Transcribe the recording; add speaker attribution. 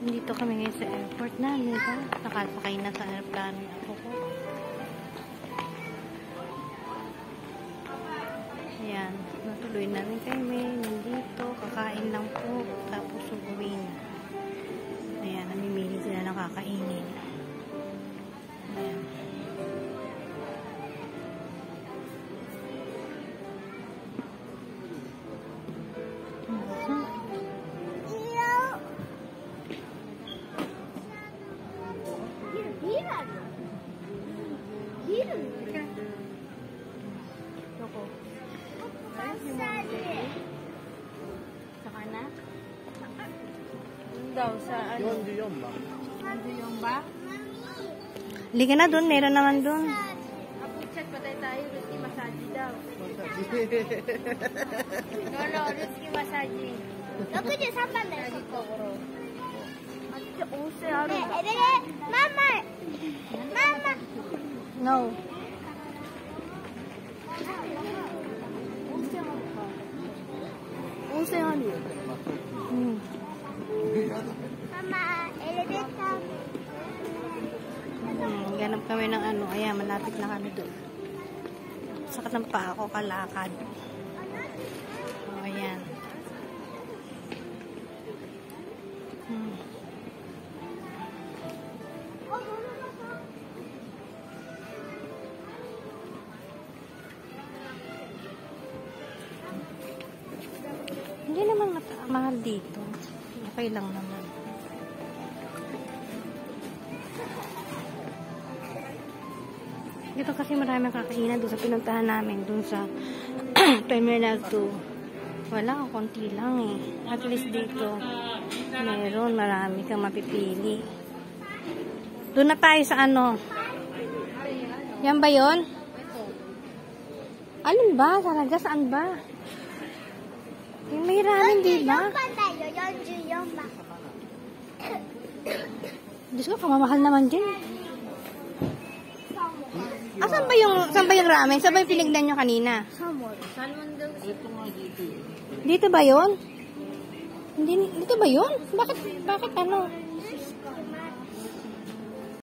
Speaker 1: Dito kami ngayon sa airport namin, ba? Nakasakay na sa airplane ako ko. Ayan, natuloy namin kami nandito, kakain lang po, tapos uuwi na. Ayan, namimili sila ng kakainin. Ayan. Saka na? Daw sa ano? Yon ba? Liga na dun, meron naman dun.
Speaker 2: Chat patay tayo, Ruski massage daw. No, Ruski massage. 63番だよ、そこ。あっち温泉あるんだ。ママ。
Speaker 1: No.
Speaker 2: 온泉あるよ。
Speaker 3: Mama, elevator.
Speaker 1: Ganap kami ng ano. Ayan, malapit na kami doon. Sakit ng paa ako, kalakad. Ayan. Hindi naman mahal dito. Okay lang naman. Dito kasi maraming kakainan doon sa pinuntahan namin. Doon sa Terminal 2. Wala, konti lang eh. At least dito, meron, marami kang mapipili. Doon na tayo sa ano. Yan ba yun? Alin ba? Talaga, saan ba? Yung may ramen, di ba?
Speaker 3: 44番。
Speaker 1: Diyos ko, kamamahal naman din. Ah, saan ba yung ramen? Saan ba yung pinignan nyo kanina?
Speaker 2: Salmon daw.
Speaker 1: Dito ba yun? Hindi, dito ba yun? Bakit ano?